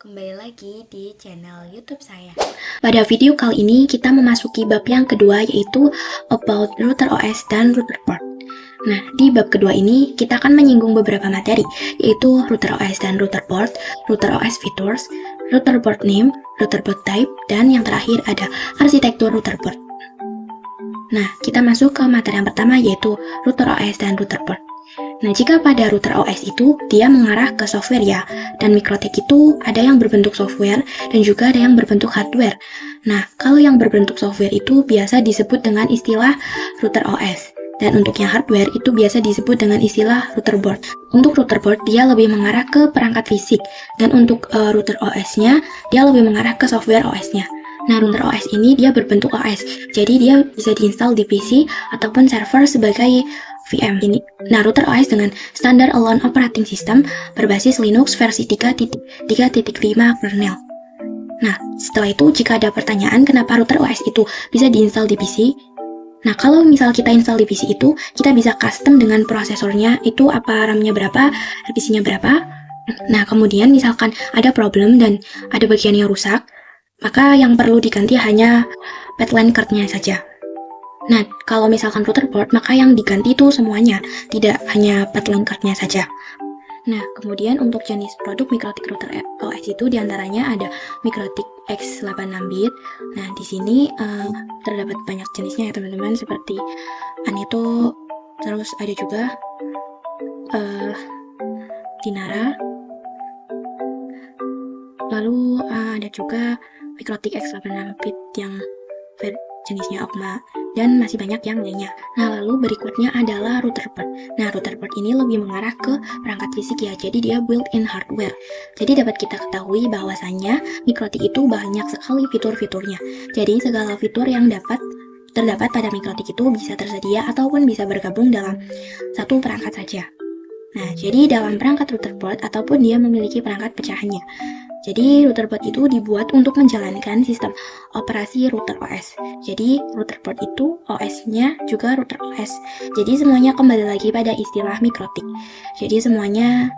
kembali lagi di channel YouTube saya. Pada video kali ini kita memasuki bab yang kedua, yaitu about router OS dan router port. Nah, di bab kedua ini kita akan menyinggung beberapa materi, yaitu router OS dan router port, router OS features, router port name, router port type, dan yang terakhir ada arsitektur router port. Nah, kita masuk ke materi yang pertama, yaitu router OS dan router port. Nah, jika pada router OS itu, dia mengarah ke software ya, dan mikrotik itu ada yang berbentuk software dan juga ada yang berbentuk hardware. Nah, kalau yang berbentuk software itu biasa disebut dengan istilah router OS, dan untuk yang hardware itu biasa disebut dengan istilah router board. Untuk router board, dia lebih mengarah ke perangkat fisik, dan untuk router OS-nya, dia lebih mengarah ke software OS-nya. Nah, router OS ini dia berbentuk OS, jadi dia bisa diinstal di PC ataupun server sebagai VM ini. Nah, router OS dengan standar Alone Operating System berbasis Linux versi 3.3.5 kernel. Nah, setelah itu jika ada pertanyaan kenapa router OS itu bisa diinstal di PC, nah kalau misal kita install di PC itu, kita bisa custom dengan prosesornya, itu apa RAM-nya berapa, RPC-nya berapa. Nah, kemudian misalkan ada problem dan ada bagian yang rusak, maka yang perlu diganti hanya backline card-nya saja. Nah, kalau misalkan router port, maka yang diganti itu semuanya, tidak hanya backline card-nya saja. Nah, kemudian untuk jenis produk mikrotik router OS itu diantaranya ada mikrotik X86-bit. Nah, di sini terdapat banyak jenisnya ya teman-teman, seperti Aneto, terus ada juga Dinara, lalu ada juga mikrotik X86-bit yang jenisnya Okma, dan masih banyak yang lainnya. Nah, lalu berikutnya adalah router port. Nah, router port ini lebih mengarah ke perangkat fisik ya, jadi dia built-in hardware. Jadi dapat kita ketahui bahwasannya mikrotik itu banyak sekali fitur-fiturnya. Jadi segala fitur yang terdapat pada mikrotik itu bisa tersedia ataupun bisa bergabung dalam satu perangkat saja. Nah, jadi dalam perangkat router port ataupun dia memiliki perangkat pecahannya. Jadi router port itu dibuat untuk menjalankan sistem operasi router OS. Jadi router port itu OS-nya juga router OS. Jadi semuanya kembali lagi pada istilah mikrotik. Jadi semuanya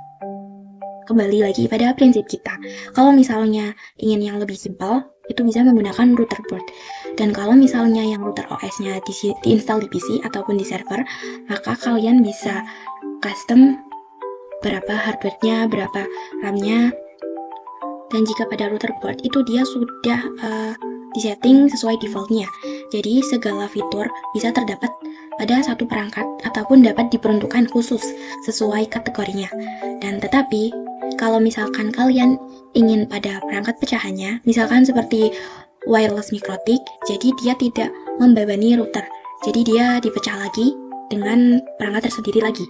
kembali lagi pada prinsip kita. Kalau misalnya ingin yang lebih simpel, itu bisa menggunakan router port. Dan kalau misalnya yang router OS-nya diinstal di PC ataupun di server, maka kalian bisa custom berapa hardware-nya, berapa RAM-nya. Dan jika pada router port itu dia sudah disetting sesuai defaultnya. Jadi segala fitur bisa terdapat pada satu perangkat ataupun dapat diperuntukkan khusus sesuai kategorinya. Dan tetapi kalau misalkan kalian ingin pada perangkat pecahannya, misalkan seperti wireless mikrotik, jadi dia tidak membebani router. Jadi dia dipecah lagi dengan perangkat tersendiri lagi.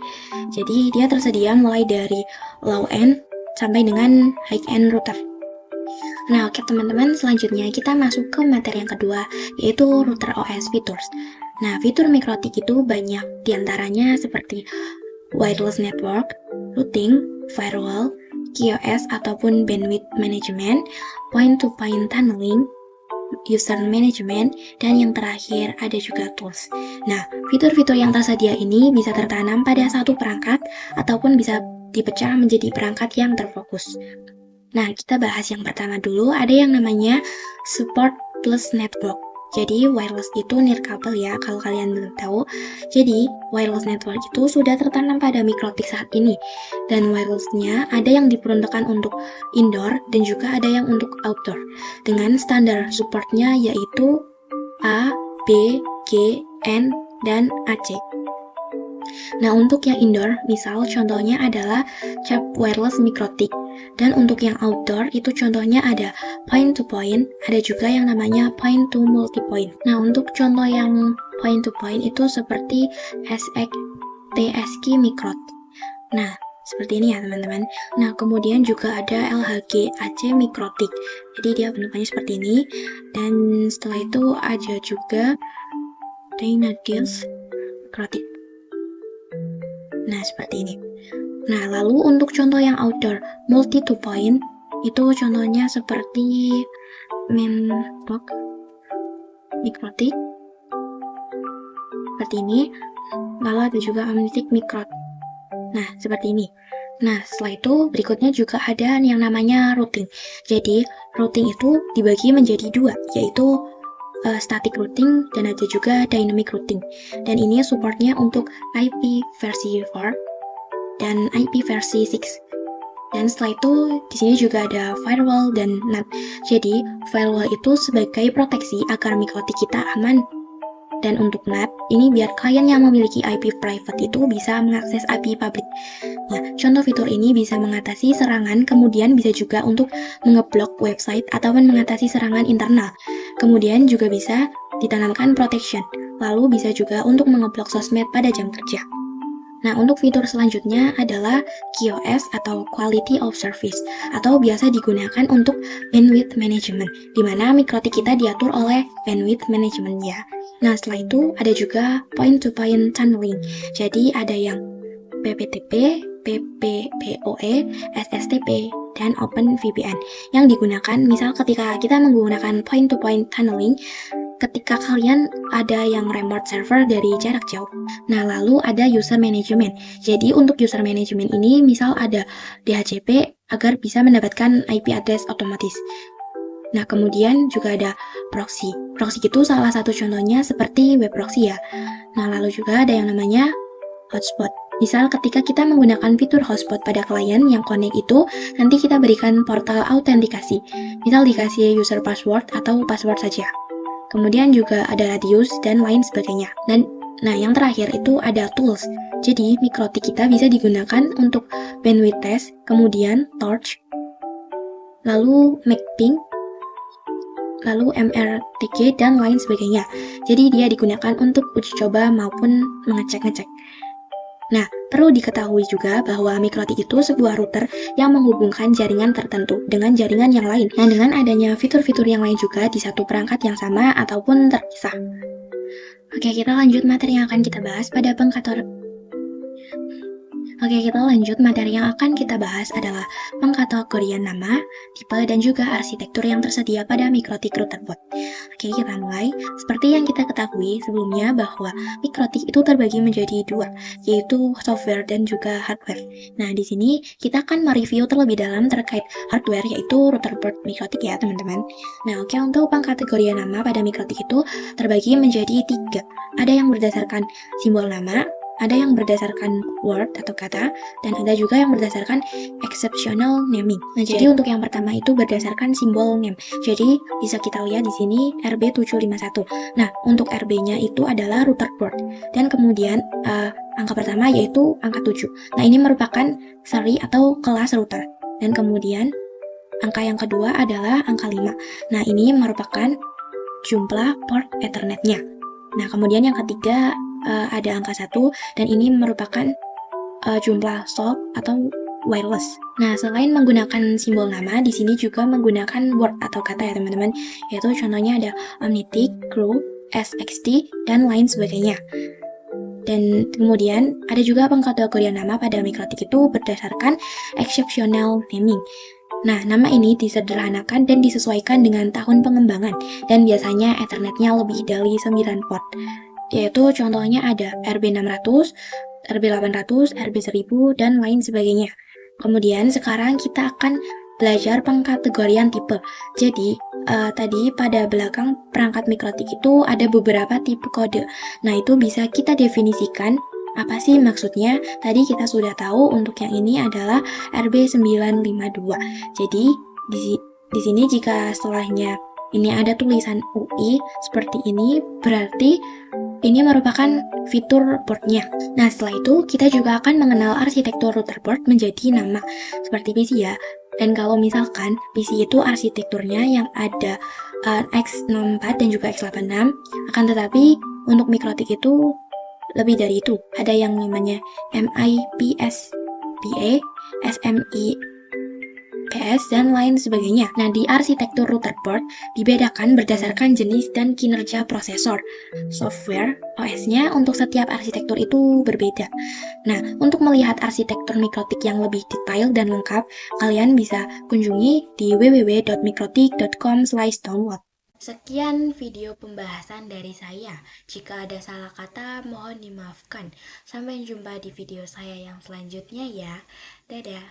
Jadi dia tersedia mulai dari low end sampai dengan high end router. Nah, oke teman-teman, selanjutnya kita masuk ke materi yang kedua, yaitu router OS features. Nah, fitur mikrotik itu banyak, diantaranya seperti wireless network, routing, firewall, QoS ataupun bandwidth management, point-to-point tunneling, user management, dan yang terakhir ada juga tools. Nah, fitur-fitur yang tersedia ini bisa tertanam pada satu perangkat ataupun bisa dipecah menjadi perangkat yang terfokus. Nah, kita bahas yang pertama dulu, ada yang namanya support plus network. Jadi, wireless itu nirkabel ya, kalau kalian belum tahu. Jadi, wireless network itu sudah tertanam pada mikrotik saat ini. Dan wirelessnya ada yang diperuntukkan untuk indoor dan juga ada yang untuk outdoor. Dengan standar supportnya yaitu A, B, G, N, dan AC. Nah, untuk yang indoor, misal contohnya adalah cap wireless mikrotik. Dan untuk yang outdoor, itu contohnya ada point to point, ada juga yang namanya point to multipoint. Nah, untuk contoh yang point to point itu seperti SX TSQ mikrotik. Nah, seperti ini ya teman-teman. Nah, kemudian juga ada LHG AC mikrotik. Jadi dia bentukannya seperti ini. Dan setelah itu ada juga Dynadius mikrotik. Nah, seperti ini. Nah, lalu untuk contoh yang outdoor, multi to point, itu contohnya seperti Menbox mikrotik, seperti ini. Lalu ada juga amnitic mikrot. Nah, seperti ini. Nah, setelah itu berikutnya juga ada yang namanya routing. Jadi, routing itu dibagi menjadi dua, yaitu static routing dan ada juga dynamic routing. Dan ini supportnya untuk IP versi 4 dan IP versi 6. Dan setelah itu di sini juga ada firewall dan NAT. Jadi, firewall itu sebagai proteksi agar mikrotik kita aman. Dan untuk NAT, ini biar klien yang memiliki IP private itu bisa mengakses IP public. Nah, contoh fitur ini bisa mengatasi serangan, kemudian bisa juga untuk mengeblok website ataupun mengatasi serangan internal. Kemudian juga bisa ditanamkan protection, lalu bisa juga untuk mengeblok sosmed pada jam kerja. Nah, untuk fitur selanjutnya adalah QoS atau Quality of Service, atau biasa digunakan untuk bandwidth management, di mana mikrotik kita diatur oleh bandwidth management ya. Nah, setelah itu ada juga point-to-point tunneling. Jadi ada yang PPTP, PPPoE, SSTP, dan OpenVPN yang digunakan misal ketika kita menggunakan point-to-point tunneling ketika kalian ada yang remote server dari jarak jauh. Nah, lalu ada user management. Jadi untuk user management ini misal ada DHCP agar bisa mendapatkan IP address otomatis. Nah, kemudian juga ada proxy. Proxy itu salah satu contohnya seperti web proxy ya. Nah, lalu juga ada yang namanya hotspot. Misal ketika kita menggunakan fitur hotspot pada klien yang connect itu, nanti kita berikan portal autentikasi. Misal dikasih user password atau password saja. Kemudian juga ada radius dan lain sebagainya. Dan nah, yang terakhir itu ada tools. Jadi, mikrotik kita bisa digunakan untuk bandwidth test, kemudian torch, lalu mapping, lalu MRTG, dan lain sebagainya. Jadi, dia digunakan untuk uji coba maupun mengecek-ngecek. Nah, perlu diketahui juga bahwa mikrotik itu sebuah router yang menghubungkan jaringan tertentu dengan jaringan yang lain. Nah, dengan adanya fitur-fitur yang lain juga di satu perangkat yang sama ataupun terpisah. Oke, kita lanjut materi yang akan kita bahas pada materi yang akan kita bahas adalah pengkategorian nama, tipe, dan juga arsitektur yang tersedia pada mikrotik router bot. Oke, kita mulai. Seperti yang kita ketahui sebelumnya bahwa mikrotik itu terbagi menjadi dua, yaitu software dan juga hardware. Nah, di sini kita akan mereview terlebih dalam terkait hardware, yaitu router bot mikrotik ya, teman-teman. Nah, oke, untuk pengkategorian nama pada mikrotik itu terbagi menjadi tiga. Ada yang berdasarkan simbol nama, ada yang berdasarkan word atau kata, dan ada juga yang berdasarkan exceptional naming. Nah, jadi untuk yang pertama itu berdasarkan simbol name. Jadi bisa kita lihat di sini RB751. Nah, untuk RB-nya itu adalah router port. Dan kemudian angka pertama yaitu angka 7. Nah, ini merupakan seri atau kelas router. Dan kemudian angka yang kedua adalah angka 5. Nah, ini merupakan jumlah port Ethernet-nya. Nah, kemudian yang ketiga ada angka 1 dan ini merupakan jumlah SOC atau wireless. Nah, selain menggunakan simbol nama, di sini juga menggunakan word atau kata ya teman-teman, yaitu contohnya ada Omnitic, Grow, SXT, dan lain sebagainya. Dan kemudian ada juga pengkategorian nama pada mikrotik itu berdasarkan exceptional naming. Nah, nama ini disederhanakan dan disesuaikan dengan tahun pengembangan, dan biasanya Ethernet-nya lebih dari 9 port. Yaitu contohnya ada RB600, RB800, RB1000, dan lain sebagainya. Kemudian sekarang kita akan belajar pengkategorian tipe. Jadi, tadi pada belakang perangkat mikrotik itu ada beberapa tipe kode. Nah, itu bisa kita definisikan apa sih maksudnya. Tadi kita sudah tahu untuk yang ini adalah RB952. Jadi, di sini jika setelahnya ini ada tulisan UI seperti ini, berarti ini merupakan fitur portnya. Nah, setelah itu kita juga akan mengenal arsitektur router port menjadi nama, seperti PC ya. Dan kalau misalkan PC itu arsitekturnya yang ada X64 dan juga X86, akan tetapi untuk mikrotik itu lebih dari itu. Ada yang namanya MIPS-PA, SMIPS, dan lain sebagainya. Nah, di arsitektur router port dibedakan berdasarkan jenis dan kinerja prosesor. Software OS-nya untuk setiap arsitektur itu berbeda. Nah, untuk melihat arsitektur mikrotik yang lebih detail dan lengkap, kalian bisa kunjungi di www.mikrotik.com/download. Sekian video pembahasan dari saya. Jika ada salah kata, mohon dimaafkan. Sampai jumpa di video saya yang selanjutnya ya. Dadah.